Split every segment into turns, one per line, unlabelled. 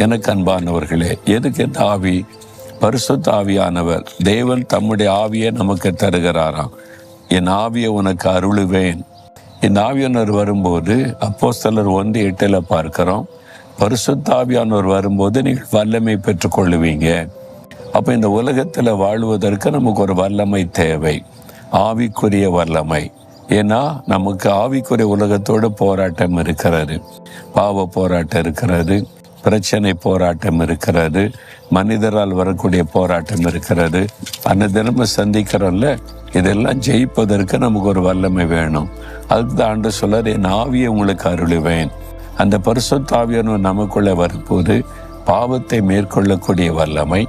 எனக்கு அன்பானவர்களே, எதுக்கு இந்த ஆவி? பரிசுத்த ஆவியானவர் தேவன் தம்முடைய ஆவியை நமக்கு தருகிறாராம். என் ஆவியை உனக்கு அருளுவேன். இந்த ஆவியானவர் வரும்போது அப்போஸ்தலர் 1:8 பார்க்கிறோம், பரிசுத்த ஆவியானவர் வரும்போது நீங்கள் வல்லமை பெற்றுக்கொள்ளுவீங்க. அப்போ இந்த உலகத்தில் வாழ்வதற்கு நமக்கு ஒரு வல்லமை தேவை, ஆவிக்குரிய வல்லமை. ஏன்னா நமக்கு ஆவிக்குரிய உலகத்தோடு போராட்டம் இருக்கிறது, பாவ போராட்டம் இருக்கிறது, பிரச்சனை போராட்டம் இருக்கிறது, மனிதரால் வரக்கூடிய போராட்டம் இருக்கிறது. அந்த தினமும் சந்திக்கிறோம்ல, இதெல்லாம் ஜெயிப்பதற்கு நமக்கு ஒரு வல்லமை வேணும். அதுக்கு தான் ஆண்டு சொல்றார், என் ஆவியை உங்களுக்கு அருளுவேன். அந்த பரிசுத்த ஆவியானவர் நமக்குள்ள வரும்போது பாவத்தை மேற்கொள்ளக்கூடிய வல்லமை,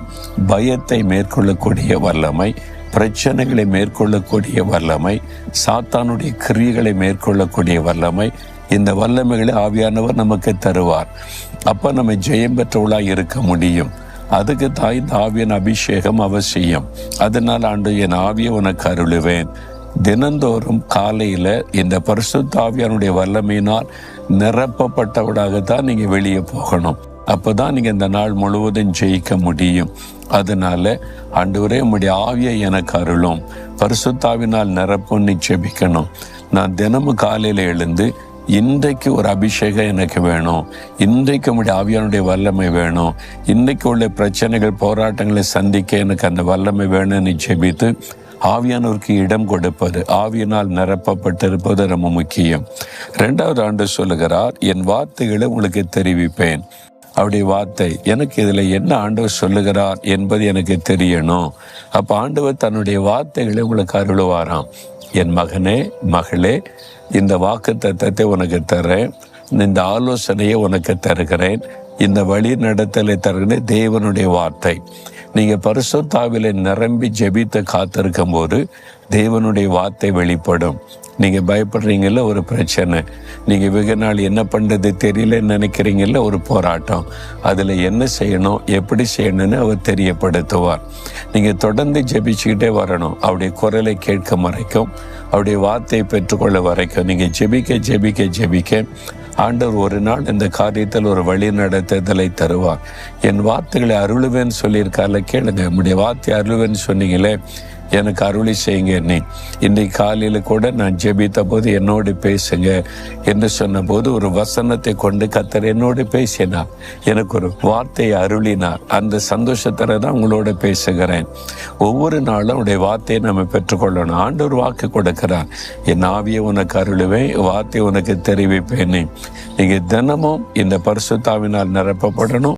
பயத்தை மேற்கொள்ளக்கூடிய வல்லமை, பிரச்சனைகளை மேற்கொள்ளக்கூடிய வல்லமை, சாத்தானுடைய கிரியைகளை மேற்கொள்ளக்கூடிய வல்லமை, இந்த வல்லமைகளை ஆவியானவர் நமக்கு தருவார். அப்போ நம்ம ஜெயம் பெற்றவளாக இருக்க முடியும். அதுக்கு தான் இந்த ஆவியின் அபிஷேகம் அவசியம். அதனால் ஆண்டு என் ஆவியை உனக்கு அருளுவேன். தினந்தோறும் காலையில் இந்த பரிசுத்த ஆவியானுடைய வல்லமையினால் நிரப்பப்பட்டவளாகத்தான் நீங்கள் வெளியே போகணும். அப்போதான் நீங்கள் இந்த நாள் முழுவதும் ஜெயிக்க முடியும். அதனால ஆண்டவரே உம்முடைய ஆவியை எனக்கு அருளும், பரிசுத்தாவினால் நிரப்புன்னு ஜெபிக்கணும். நான் தினமும் காலையில் எழுந்து இன்றைக்கு ஒரு அபிஷேகம் எனக்கு வேணும், இன்றைக்கு உம்முடைய ஆவியானுடைய வல்லமை வேணும், இன்றைக்கு உள்ள பிரச்சனைகள் போராட்டங்களை சந்திக்க எனக்கு அந்த வல்லமை வேணும்னு ஜெபித்து ஆவியானவருக்கு இடம் கொடுப்பது, ஆவியினால் நிரப்பப்பட்டிருப்பது ரொம்ப முக்கியம். 2வது ஆண்டு சொல்லுகிறார், என் வார்த்தைகளை உங்களுக்கு தெரிவிப்பேன். அவருடைய வார்த்தை எனக்கு இதில் என்ன ஆண்டவர் சொல்லுகிறார் என்பது எனக்கு தெரியணும். அப்போ ஆண்டவர் தன்னுடைய வார்த்தைகளை உங்களுக்கு அருளுவாராம். என் மகனே, மகளே, இந்த வாக்கு தத்தத்தை உனக்கு தர்றேன், இந்த ஆலோசனையை உனக்கு தருகிறேன், இந்த வழி நடத்தலை தருகிறேன். தேவனுடைய வார்த்தை. நீங்கள் பரிசுத்த ஆவியிலே நிரம்பி ஜெபித்து காத்திருக்கும் போது தேவனுடைய வார்த்தை வெளிப்படும். நீங்கள் பயப்படுறீங்கல்ல, ஒரு பிரச்சனை, நீங்கள் வெகு நாள் என்ன பண்ணுறது தெரியலன்னு நினைக்கிறீங்கல்ல, ஒரு போராட்டம், அதில் என்ன செய்யணும், எப்படி செய்யணும்னு அவர் தெரியப்படுத்துவார். நீங்கள் தொடர்ந்து ஜெபிச்சுக்கிட்டே வரணும். அவருடைய குரலை கேட்க வரைக்கும், அவருடைய வார்த்தையை பெற்றுக்கொள்ள வரைக்கும் நீங்கள் ஜெபிக்க ஜெபிக்க ஜெபிக்க ஆண்டவர் ஒரு நாள் இந்த காரியத்தில் ஒரு வழி நடத்துதலை தருவார். என் வார்த்தைகளை அருளுவேன்னு சொல்லியிருக்கால, கேளுங்க. நம்முடைய வார்த்தை அருளுவேன்னு சொன்னீங்களே, எனக்கு அருளி செய்யுங்க. நீ இன்றைக்கு காலையில் கூட நான் ஜெபித்த போது என்னோடு பேசுங்க என்று சொன்னபோது ஒரு வசனத்தை கொண்டு கர்த்தர் என்னோடு பேசினார், எனக்கு ஒரு வார்த்தையை அருளினார். அந்த சந்தோஷத்தில் தான் உங்களோட பேசுகிறேன். ஒவ்வொரு நாளும் உடைய வார்த்தையை நம்ம பெற்றுக்கொள்ளணும். ஆண்டவர் வாக்கு கொடுக்கிறார், என் ஆவியை உனக்கு அருளுவேன், வார்த்தையை உனக்கு தெரிவிப்பேன். நீங்கள் தினமும் இந்த பரிசுத்த ஆவியினால் நிரப்பப்படணும்.